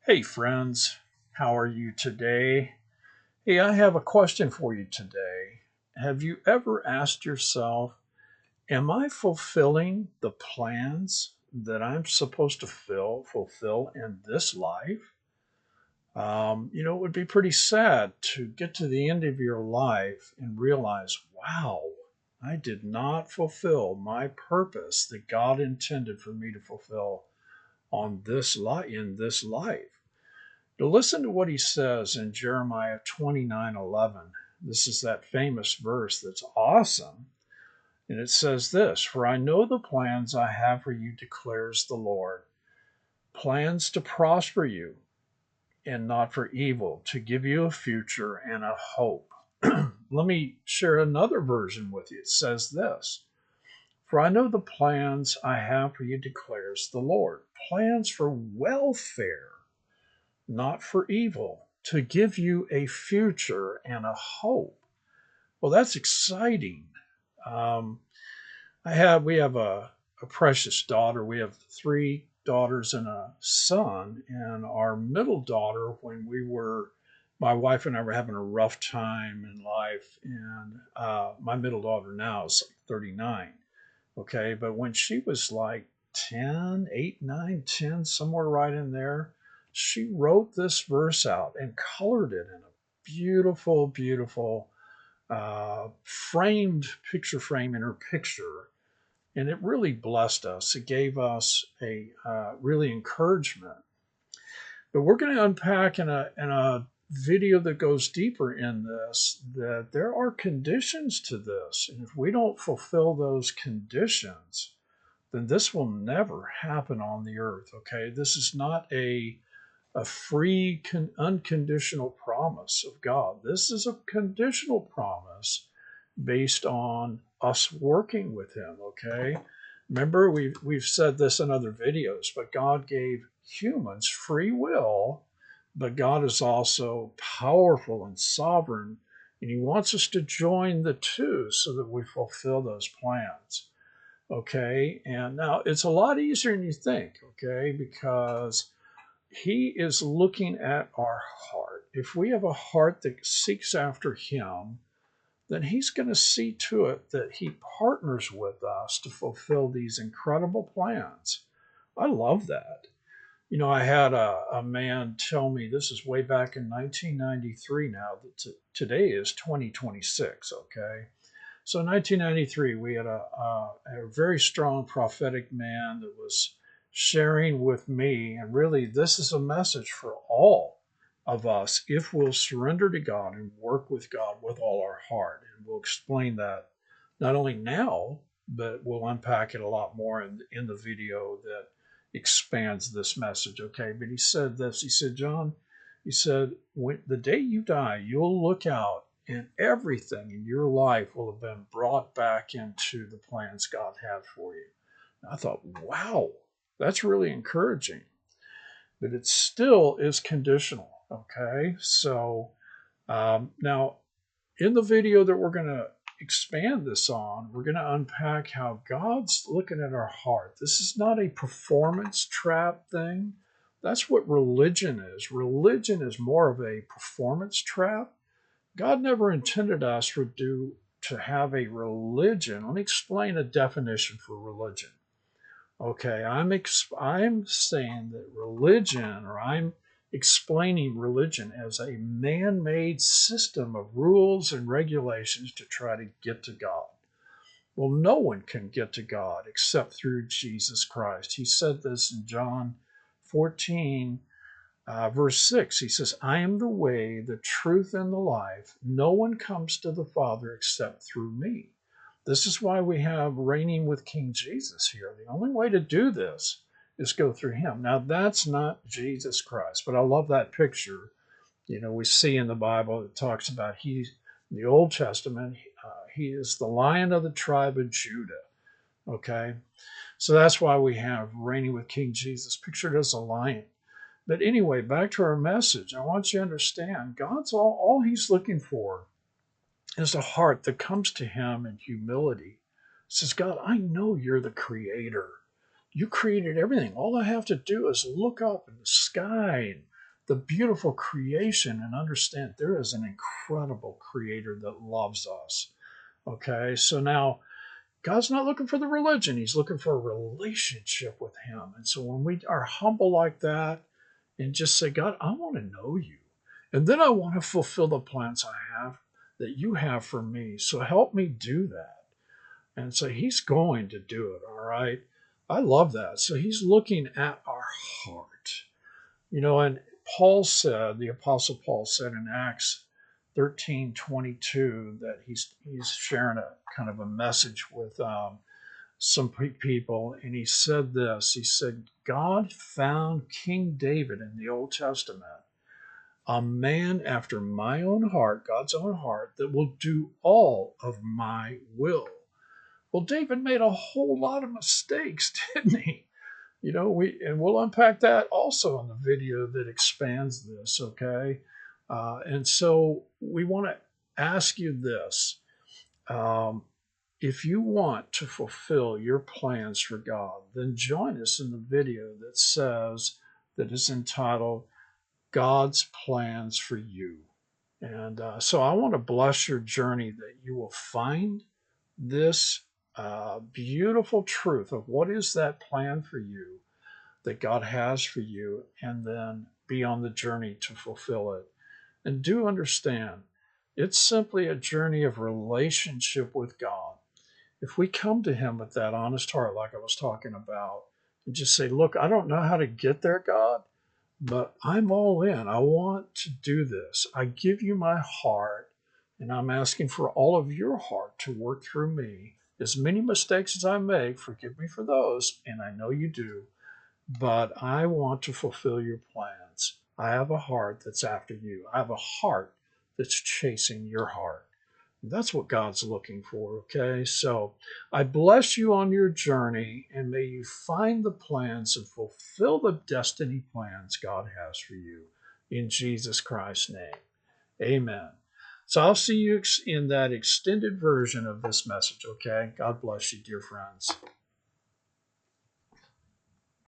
Hey friends, how are you today? Hey, I have a question for you today. Have you ever asked yourself, am I fulfilling the plans that I'm supposed to fulfill in this life? It would be pretty sad to get to the end of your life and realize, wow, I did not fulfill my purpose that God intended for me to fulfill on this life in this life. Now listen to what he says in Jeremiah 29:11. This is that famous verse that's awesome. And it says this, "For I know the plans I have for you, declares the Lord, plans to prosper you and not for evil, to give you a future and a hope." Let me share another version with you. It says this, "For I know the plans I have for you, declares the Lord, plans for welfare, not for evil, to give you a future and a hope." Well, that's exciting. Um, we have a precious daughter. We have three daughters and a son. And our middle daughter, when my wife and I were having a rough time in life, and my middle daughter now is 39. Okay, but when she was like 10, 8, 9, 10, somewhere right in there, she wrote this verse out and colored it in a beautiful, beautiful framed picture frame in her picture. And it really blessed us. It gave us a really encouragement. But we're going to unpack in a video that goes deeper in this that there are conditions to this. And if we don't fulfill those conditions, then this will never happen on the earth. Okay, this is not a free unconditional promise of God. This is a conditional promise based on us working with him. Okay, remember, we've said this in other videos, but God gave humans free will, but God is also powerful and sovereign, and he wants us to join the two so that we fulfill those plans. Okay, and now it's a lot easier than you think. Okay, because he is looking at our heart. If we have a heart that seeks after him, then he's going to see to it that he partners with us to fulfill these incredible plans. I love that. I had a man tell me, this is way back in 1993 now, that today is 2026, okay? So in 1993, we had a very strong prophetic man that was sharing with me, and really this is a message for all of us if we'll surrender to God and work with God with all our heart. And we'll explain that not only now, but we'll unpack it a lot more in the video that expands this message. Okay, but he said this. He said, "Jon," he said, "when the day you die, you'll look out and everything in your life will have been brought back into the plans God had for you." And I thought, wow, that's really encouraging. But it still is conditional. Okay, so now in the video that we're going to expand this on, we're going to unpack how God's looking at our heart. This is not a performance trap thing. That's what religion is. Religion is more of a performance trap. God never intended us to have a religion. Let me explain a definition for religion. Okay, I'm saying that religion, or I'm explaining religion as a man-made system of rules and regulations to try to get to God. Well, no one can get to God except through Jesus Christ. He said this in John 14, verse 6. He says, "I am the way, the truth, and the life. No one comes to the Father except through me." This is why we have reigning with King Jesus here. The only way to do this is go through him. Now, that's not Jesus Christ, but I love that picture. We see in the Bible, it talks about in the Old Testament, he is the Lion of the tribe of Judah. Okay, so that's why we have reigning with King Jesus pictured as a lion. But anyway, back to our message. I want you to understand God's all he's looking for is a heart that comes to him in humility. Says, "God, I know you're the creator. You created everything. All I have to do is look up in the sky and the beautiful creation and understand there is an incredible creator that loves us. Okay, so now God's not looking for the religion, he's looking for a relationship with him. And so when we are humble like that and just say, God, I want to know you. And then I want to fulfill the plans I have that you have for me. So help me do that. And so he's going to do it. All right. I love that. So he's looking at our heart. And Paul said, the Apostle Paul said in Acts 13:22 that he's sharing a kind of a message with some people, and he said this. He said, God found King David in the Old Testament, a man after my own heart, God's own heart, that will do all of my will. Well, David made a whole lot of mistakes, didn't he? We'll unpack that also in the video that expands this, okay? And so we want to ask you this. If you want to fulfill your plans for God, then join us in the video that is entitled God's Plans for You. And so I want to bless your journey that you will find this beautiful truth of what is that plan for you that God has for you, and then be on the journey to fulfill it. And do understand, it's simply a journey of relationship with God. If we come to him with that honest heart, like I was talking about, and just say, look, I don't know how to get there, God, but I'm all in. I want to do this. I give you my heart, and I'm asking for all of your heart to work through me. As many mistakes as I make, forgive me for those, and I know you do, but I want to fulfill your plans. I have a heart that's after you. I have a heart that's chasing your heart. That's what God's looking for, okay? So I bless you on your journey, and may you find the plans and fulfill the destiny plans God has for you. In Jesus Christ's name, amen. So I'll see you in that extended version of this message, okay? God bless you, dear friends.